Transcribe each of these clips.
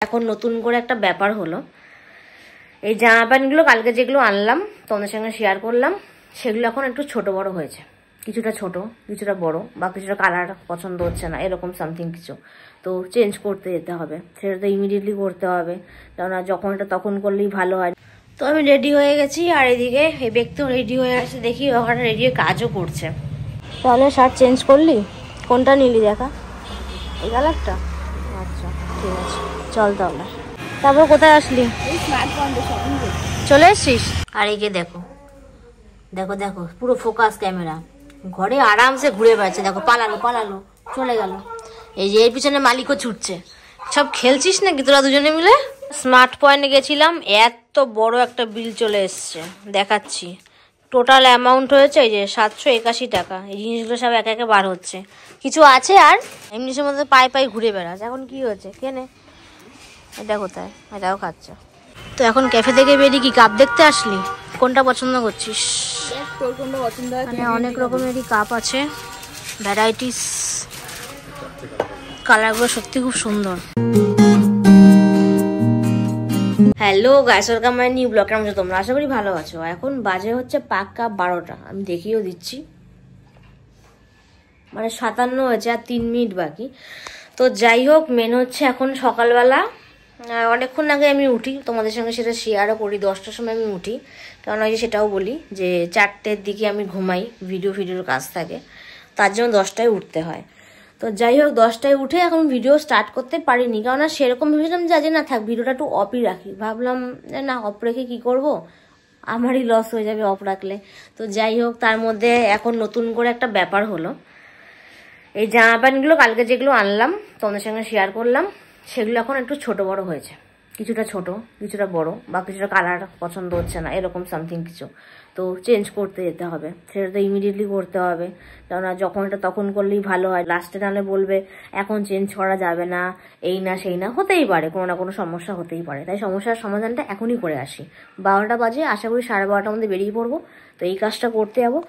এখন নতুন করে একটা ব্যাপার হলো, এই জামা প্যান্টগুলো কালকে যেগুলো আনলাম তোমাদের সঙ্গে শেয়ার করলাম, সেগুলো এখন একটু ছোট বড় হয়েছে, কিছুটা ছোট কিছুটা বড়, বা কিছুটা কালার পছন্দ হচ্ছে না, এরকম সামথিং কিছু। তো চেঞ্জ করতে যেতে হবে, সেটা তো ইমিডিয়েটলি করতে হবে, কেননা যখন এটা তখন করলেই ভালো হয়। তো আমি রেডি হয়ে গেছি, আর এদিকে এই ব্যক্তিও রেডি হয়ে আছে, দেখি ওখানে রেডি হয়ে কাজও করছে। তাহলে শার্ট চেঞ্জ করলি? কোনটা নিলি দেখা? এই কালারটা? আচ্ছা ঠিক আছে, চল তাহলে। তারপর কোথায় আসলি? চলে এসছিস? আর এই যে দেখো দেখো দেখো পুরো ফোকাস ক্যামেরা, ঘরে আরামসে ঘুরে বেড়াচ্ছে, দেখো পালালো পালালো চলে গেল। এই যে এর পিছনে মালিকও ছুটছে। সব খেলছিস নাকি তোরা দুজনে মিলে? স্মার্ট পয়েন্টে গেছিলাম, এত বড় একটা বিল চলে এসছে, দেখাচ্ছি। টোটাল অ্যামাউন্ট হয়েছে এই যে 781 টাকা। এই জিনিসগুলো সব একে একে বার হচ্ছে, কিছু আছে আর এমনি সময় পায়ে পায়ে ঘুরে বেড়াচ্ছে। এখন কি হচ্ছে কেনে? এটা কোথায়? এটাও খাচ্ছে। তো এখন ক্যাফে থেকে বেরিয়ে কি কাপ দেখতে আসলি? কোনটা পছন্দ করছিস? মানে অনেক রকমেরই কাপ আছে, ভ্যারাইটিস, কালারগুলো সত্যি খুব সুন্দর। Hello guys, welcome my new blog. কেমন আছো তোমরা? আশা করি ভালো আছো। এখন বাজে হচ্ছে পাক্কা 12টা, আমি দেখিয়েও দিচ্ছি, মানে 57 হয়েছে, আর 3 মিনিট বাকি। তো যাই হোক, মেন হচ্ছে এখন সকালবেলা অনেকক্ষণ আগে আমি উঠি, তোমাদের সঙ্গে সেটা শেয়ারও করি। 10টার সময় আমি উঠি, কারণ ওই যে সেটাও বলি যে 4টের দিকে আমি ঘুমাই, ভিডিওর কাজ থাকে, তার জন্য 10টায় উঠতে হয়। তো যাই হোক, 10টায় উঠে এখন ভিডিও স্টার্ট করতে পারিনি, কারণ সেরকম ভেবেছিলাম যে আজ না থাক, ভিডিওটা একটু অফই রাখি। ভাবলাম না, অফ রেখে কী করবো, আমারই লস হয়ে যাবে অফ রাখলে। তো যাই হোক, তার মধ্যে এখন নতুন করে একটা ব্যাপার হলো, এই জামা প্যান্টগুলো কালকে যেগুলো আনলাম তোমাদের সঙ্গে শেয়ার করলাম, সেগুলো এখন একটু ছোট বড় হয়েছে, কিছুটা ছোট কিছুটা বড়, বা কিছুটা কালার পছন্দ হচ্ছে না, এরকম সামথিং কিছু। তো চেঞ্জ করতে যেতে হবে, সেটা তো ইমিডিয়েটলি করতে হবে, কেননা যখন এটা তখন করলেই ভালো হয়। লাস্টে নাহলে বলবে এখন চেঞ্জ করা যাবে না, এই না সেই না, হতেই পারে, কোনো না কোনো সমস্যা হতেই পারে। তাই সমস্যার সমাধানটা এখনই করে আসি। 12টা বাজে, আশা করি 12:30টার মধ্যে বেরিয়ে পড়বো। তো এই কাজটা করতে যাবো,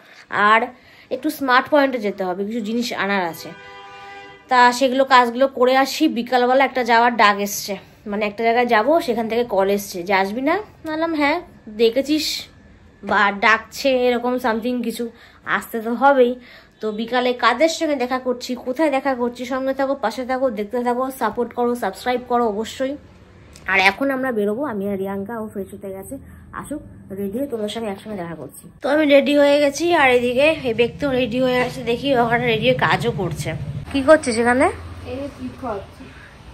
আর একটু স্মার্ট পয়েন্টে যেতে হবে, কিছু জিনিস আনার আছে। তা সেগুলো কাজগুলো করে আসি। বিকালবেলা একটা যাওয়ার ডাক এসছে, মানে একটা জায়গায় যাব, সেখান থেকে কল এসছে যে আসবি না? বললাম হ্যাঁ, দেখেছিস বা ডাকছে, এরকম সামথিং কিছু, আসতে তো হবেই। তো বিকালে কাদের সঙ্গে দেখা করছি, কোথায় দেখা করছি, সঙ্গে থাকো, পাশে থাকো, দেখতে থাকো, সাপোর্ট করো, সাবস্ক্রাইব করো অবশ্যই। আর এখন আমরা বেরোবো, আমি আর রিয়াঙ্কা, ও ফ্রেশ হতে গেছে, আসুক রেডি হয়ে তোমাদের সঙ্গে একসঙ্গে দেখা করছি। তো আমি রেডি হয়ে গেছি, আর এদিকে এই ব্যক্তিও রেডি হয়ে আছে, দেখি ওখানে রেডি হয়ে কাজও করছে। কি করছিস এখানে?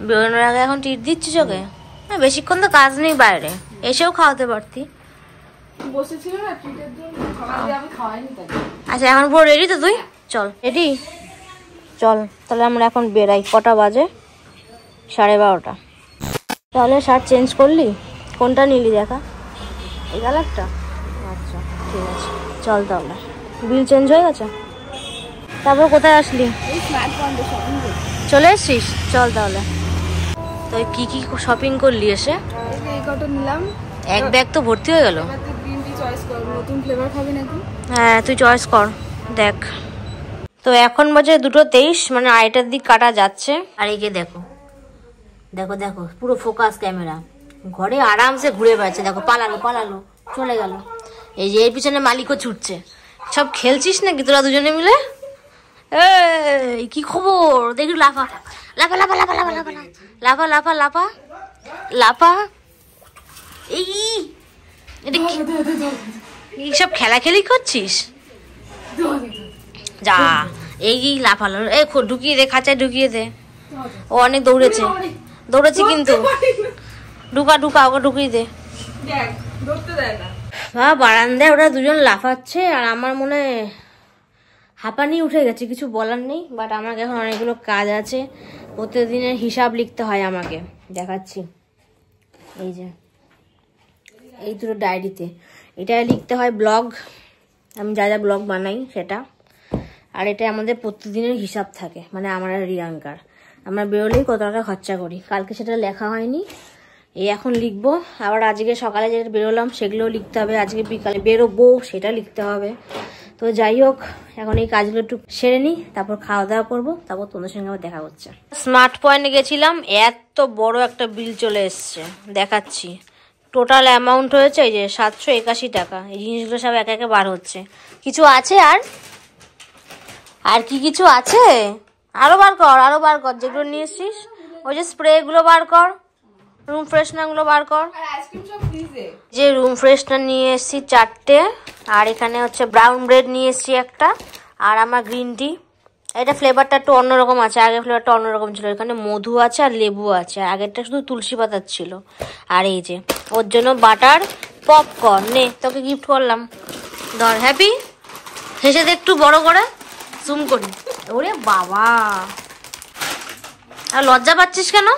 বেরোনোর আগে এখন টিট দিচ্ছিস ওকে? হ্যাঁ, বেশিক্ষণ তো কাজ নেই বাইরে, এসেও খাওয়াতে পারতি। আচ্ছা, এখন পুরো রেডি তো তুই? চল রেডি, চল তাহলে আমরা এখন বেরাই। কটা বাজে? 12:30। তাহলে শার্ট চেঞ্জ করলি? কোনটা নিলি দেখা? এই কালারটা? আচ্ছা ঠিক আছে, চল তাহলে। বিল চেঞ্জ হয়ে গেছে? তারপর কোথায় আসলি? চলে এসছিস? চল তাহলে। তো কি কি শপিং করলি এসে? নিলাম, এক ব্যাগ তো ভর্তি হয়ে গেল। হ্যাঁ, তুই চয়েস কর, দেখ। তো এখন বাজে 2:23, মানে 2:30টার দিক কাটা যাচ্ছে। আর এই যে দেখো দেখো দেখো পুরো ফোকাস ক্যামেরা, ঘরে আরামসে ঘুরে বেড়াচ্ছে, দেখো পালালো পালালো চলে গেল। এই যে এর পিছনে মালিকও ছুটছে। সব খেলছিস নাকি তোরা দুজনে মিলে? এই কি খবর? দেখি লাফা লাফা লাফা লাফা লাফা লাফা লাফা লাফা লাফা লাফা। এই এটা কি সব খেলাখেলি করছিস? যা, এই লাফালো, এই ঢুকিয়ে দে, খাঁচায় ঢুকিয়ে দে। ও অনেক দৌড়েছে কিন্তু, ঢুকা ঢুকা, ওকে ঢুকিয়ে দে। বারান্দায় ওরা দুজন লাফাচ্ছে, আর আমার মনে হাঁপানি উঠে গেছে, কিছু বলার নেই। বাট আমাকে এখন অনেকগুলো কাজ আছে, প্রতিদিনের হিসাব লিখতে হয় আমাকে, দেখাচ্ছি। এই যে এই দুটো ডায়েরিতে, এটাই লিখতে হয় ব্লগ, আমি যা যা ব্লগ বানাই সেটা। আর এটা আমাদের প্রতিদিনের হিসাব থাকে, মানে আমার আর রিয়াঙ্কার। আমরা বেরোলেই কত টাকা খরচা করি, কালকে সেটা লেখা হয়নি, এই এখন লিখবো। আবার আজকে সকালে যেটা বেরোলাম সেগুলোও লিখতে হবে, আজকে বিকালে বেরোবো সেটা লিখতে হবে। তো যাই হোক, এখন এই কাজগুলো একটু সেরে নিই, তারপর খাওয়া দাওয়া করবো, তারপর তোমাদের সঙ্গে আবার দেখা হচ্ছে। স্মার্ট পয়েন্টে গেছিলাম, এত বড় একটা বিল চলে এসছে, দেখাচ্ছি। টোটাল অ্যামাউন্ট হয়েছে এই যে 781 টাকা। এই জিনিসগুলো সব একে একে বার হচ্ছে। কিছু আছে আর কি কিছু আছে? আরো বার কর যেগুলো নিয়ে এসছিস। ওই যে স্প্রে গুলো বার কর, রুম ফ্রেশনার গুলো বার কর। যে রুম ফ্রেশনার নিয়ে এসছি 4টে, আর এখানে হচ্ছে ব্রাউন ব্রেড নিয়ে এসছি একটা, আর আমার গ্রিন টি। এটা ফ্লেভারটা একটু অন্যরকম আছে, আগের ফ্লেভারটা অন্যরকম ছিল। এখানে মধু আছে আর লেবু আছে, আগেরটা শুধু তুলসী পাতার ছিল। আর এই যে ওর জন্য বাটার পপকর্ন, নে তোকে গিফট করলাম, ধর। হ্যাপি, হেসে দে একটু বড় করে, জুম করি। ওরে বাবা, আর লজ্জা পাচ্ছিস কেন?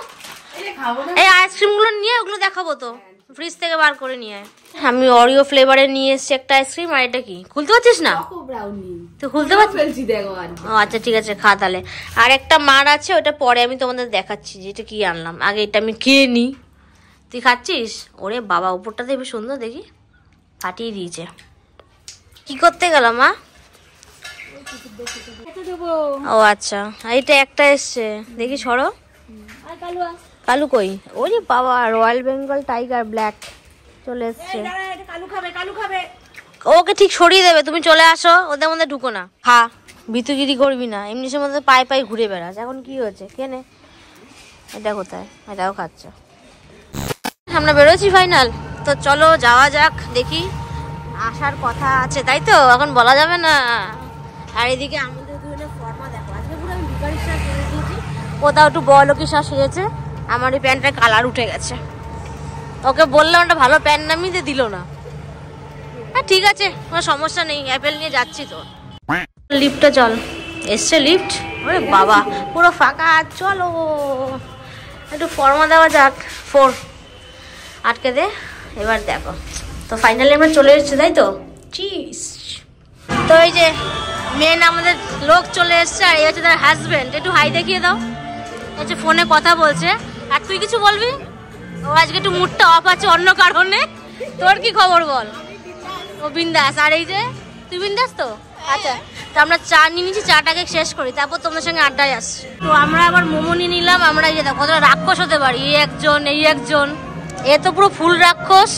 এই আইসক্রিমগুলো নিয়ে ওগুলো দেখাবো তো, ফ্রিজ থেকে বার করে নিয়ে আয়। আমি অরিও ফ্লেভারে নিয়ে এসেছি একটা আইসক্রিম। আর এটা কি, খুলতে পারছিস না? তুই খুলতে পারছিস? ও আচ্ছা ঠিক আছে, খা তাহলে। আর একটা মার আছে, ওটা পরে আমি তোমাদের দেখাচ্ছি যে এটা কি আনলাম। আগে এটা আমি খেয়ে নিই। তুই খাচ্ছিস? ওরে বাবা, উপরটা দেখবি সুন্দর, দেখি ফাটিয়ে দিয়েছে। কি করতে গেল মা? ও আচ্ছা, এইটা একটা এসছে, দেখি সরো। কালু কই? ওরে বাবা, রয়্যাল বেঙ্গল টাইগার ব্ল্যাক চলে এসছে। ওকে ঠিক সরিয়ে দেবে, তুমি চলে আসো, ওদের মধ্যে ঢুকো না। খা, বিতুগিরি করবি না, এমনি সে মধ্যে পায়ে ঘুরে বেড়াস। এখন কি হয়েছে, কেনে? এটা কোথায়? এটাও খাচ্ছ। আমরা বেরোচ্ছি ফাইনাল, তো চলো যাওয়া যাক। দেখি, আসার কথা আছে তাই তো, এখন বলা যাবে না। আর এদিকে আমাদের দুজনের ফর্মা দেখো, আজকে পুরো আমি ভিখারি শাক সেজে দিয়েছি, কোথাও একটু বড়লোকি শাক সেজেছে। আমার এই প্যান্টটার কালার উঠে গেছে। ওকে বললাম একটা ভালো প্যান্ট নামিয়ে দিল না। হ্যাঁ ঠিক আছে, কোনো সমস্যা নেই, অ্যাপেল নিয়ে যাচ্ছি তো। লিফটে চল, এসছে লিফট। ওরে বাবা, পুরো ফাঁকা, চলো একটু ফর্মা দেওয়া যাক। 4 আটকে দে, এবার দেখো। তো ফাইনালি আমরা চলে এসেছি তাই তো, চিজ। তো এই যে মেন আমাদের লোক চলে এসছে, আর এই হচ্ছে তার হাজবেন্ড। একটু হাই দেখিয়ে দাও। এই যে ফোনে কথা বলছে। আর তুই কিছু বলবি? ও আজকে একটু মুডটা অফ আছে অন্য কারণে। তোর কি খবর বল? ও বিন্দাস। আর এই যে তুই বিন্দাস তো? আচ্ছা, তো আমরা চা নিয়ে নিচ্ছি, চাটাকে শেষ করি, তারপর তোমাদের সঙ্গে আড্ডায় আসছি। তো আমরা আবার মোমো নিয়ে নিলাম। আমরা এই যে দেখো কতটা রাক্ষস হতে পারি, এই একজন এ তো পুরো ফুল রাক্ষস,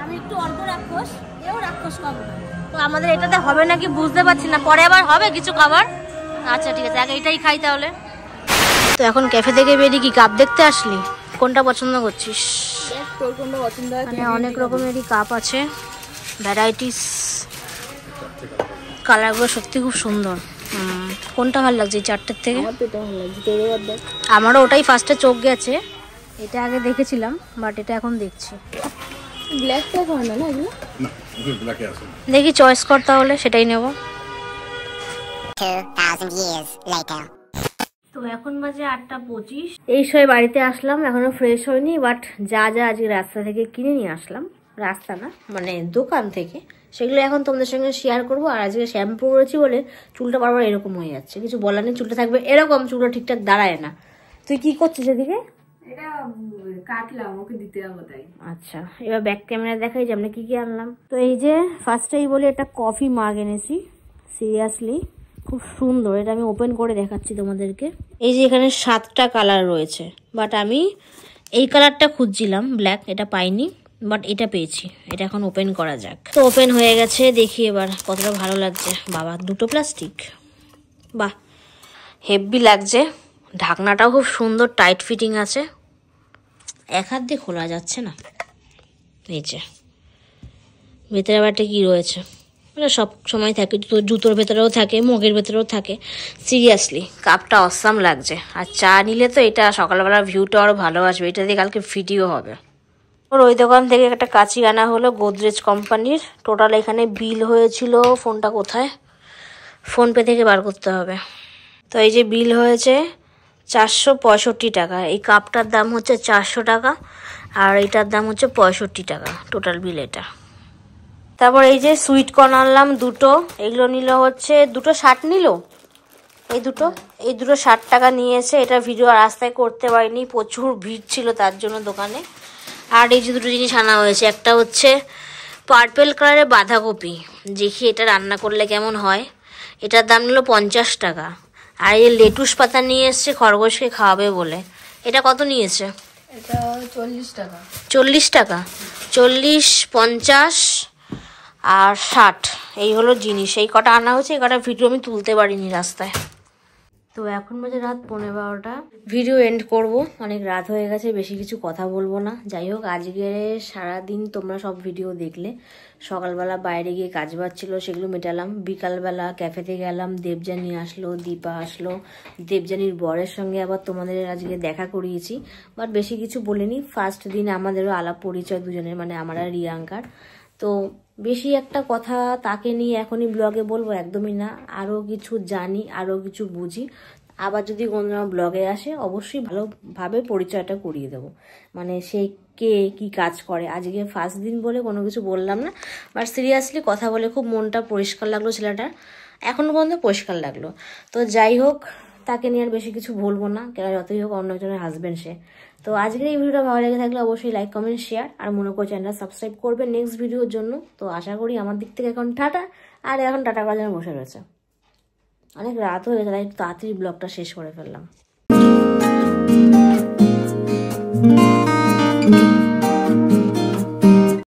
আমি একটু অল্প রাক্ষস, এও রাক্ষস পাবো। তো আমাদের এটাতে হবে নাকি বুঝতে পারছি না, পরে আবার হবে কিছু খাবার। আচ্ছা ঠিক আছে, আগে এটাই খাই তাহলে। তো এখন ক্যাফে থেকে বেরিয়ে কি কাপ দেখতে আসলি? কোনটা পছন্দ করছিস? মানে অনেক রকমেরই কাপ আছে, ভ্যারাইটিস, কালারগুলো সত্যি খুব সুন্দর। কোনটা ভালো লাগছে এই 4টের থেকে? আমারও ওটাই ফার্স্টে চোখ গেছে, এটা আগে দেখেছিলাম, বাট এটা এখন দেখছি। দেখি চয়েস কর তাহলে, সেটাই নেব। 2000 years later. তো এখন বাজে 8:25। এই সময় বাড়িতে আসলাম, এখনো ফ্রেশ হয়নি, বাট যা আজকে রাস্তা থেকে কিনে নিয়ে আসলাম, রাস্তা না মানে দোকান থেকে, সেগুলো এখন তোমাদের সঙ্গে শেয়ার করবো। আর আজকে শ্যাম্পু করেছি বলে চুলটা বারবার এরকম হয়ে যাচ্ছে, কিছু বলার নেই, চুলটা থাকবে এরকম, চুলটা ঠিকঠাক দাঁড়ায় না। তুই কি করছিস এদিকে? এটা কাটলাম, ওকে দিতে যাবো তাই। আচ্ছা, এবার ব্যাক ক্যামেরা দেখাই যে আমরা কি কি আনলাম। তো এই যে ফার্স্টেই বলি একটা কফি মাগ এনেছি, সিরিয়াসলি খুব সুন্দর। এটা আমি ওপেন করে দেখাচ্ছি তোমাদেরকে। এই যে এখানে 7টা কালার রয়েছে, বাট আমি এই কালারটা খুঁজছিলাম ব্ল্যাক, এটা পাইনি, বাট এটা পেয়েছি। এটা এখন ওপেন করা যাক। তো ওপেন হয়ে গেছে, দেখি এবার কতটা ভালো লাগছে। বাবা, 2টো প্লাস্টিক, বাহ হেভি লাগছে। ঢাকনাটাও খুব সুন্দর, টাইট ফিটিং আছে, এক হাত দিয়ে খোলা যাচ্ছে না। নিচে ভেতরে আবার একটা কি রয়েছে, মানে সব সময় থাকে, জুতোর ভেতরেও থাকে, মগের ভেতরেও থাকে। সিরিয়াসলি কাপটা অসাম লাগছে। আর চা নিলে তো এটা সকালবেলা ভিউটা আরও ভালো আসবে, এটা দিয়ে কালকে ভিডিও হবে। ওর ওই দোকান থেকে একটা কাঁচি আনা হলো, গোদরেজ কোম্পানির। টোটাল এখানে বিল হয়েছিল, ফোনটা কোথায়, ফোনপে থেকে বার করতে হবে। তো এই যে বিল হয়েছে 465 টাকা। এই কাপটার দাম হচ্ছে 400 টাকা, আর এটার দাম হচ্ছে 65 টাকা, টোটাল বিল এটা। তারপর এই যে সুইট কর্ন আনলাম 2টো, এগুলো নিল হচ্ছে 2টো 60 নিল। এই দুটো 60 টাকা নিয়েছে। এটা ভিডিও রাস্তায় করতে পারিনি, প্রচুর ভিড় ছিল তার জন্য দোকানে। আর এই যে 2টো জিনিস আনা হয়েছে, একটা হচ্ছে পার্পেল কালারের বাঁধাকপি, দেখি এটা রান্না করলে কেমন হয়। এটার দাম নিল 50 টাকা। আর এই লেটুস পাতা নিয়ে এসছে খরগোশকে খাওয়াবে বলে। এটা কত নিয়েছে? এটা 40 টাকা। 40 টাকা? 40, 50 আর 60, এই হলো জিনিস। এই কটা আনা হয়েছে, এই কটা ভিডিও আমি তুলতে পারিনি রাস্তায়। তো এখন বাজে রাত 11:15। ভিডিও এন্ড করব, অনেক রাত হয়ে গেছে, বেশি কিছু কথা বলবো না। যাই হোক, আজকে সারাদিন তোমরা সব ভিডিও দেখলে। সকালবেলা বাইরে গিয়ে কাজ বাজ ছিল, সেগুলো মেটালাম। বিকালবেলা ক্যাফেতে গেলাম, দেবযানী আসলো, দীপা আসলো। দেবযানীর বরের সঙ্গে আবার তোমাদের আজকে দেখা করিয়েছি, বাট বেশি কিছু বলিনি। ফার্স্ট দিন আমাদেরও আলাপ পরিচয় দুজনের, মানে আমার আর রিয়াঙ্কার। তো বেশি একটা কথা তাকে নিয়ে এখনই ব্লগে বলবো একদমই না। আরও কিছু জানি, আরও কিছু বুঝি। আবার যদি কোনো ব্লগে আসে অবশ্যই ভালোভাবে পরিচয়টা করিয়ে দেবো, মানে সে কে কি কাজ করে। আজকে ফার্স্ট দিন বলে কোনো কিছু বললাম না, বাট সিরিয়াসলি কথা বলে খুব মনটা পরিষ্কার লাগলো ছেলেটার, এখনো পর্যন্ত পরিষ্কার লাগলো। তো যাই হোক, তাকে নিয়ে আর বেশি কিছু বলবো না, কেন যতই হোক অন্য একজনের হাজবেন্ড সে। তো আজকের এই ভিডিওটা ভালো লেগে থাকলে অবশ্যই লাইক, কমেন্ট, শেয়ার, আর মনে করে চ্যানেলটা সাবস্ক্রাইব করবে নেক্সট ভিডিওর জন্য। তো আশা করি আমার দিক থেকে এখন টাটা। আর এখন টাটা করার জন্য বসে রয়েছে, অনেক রাত হয়ে গেছে, তাই তাড়াতাড়ি ব্লগটা শেষ করে ফেললাম।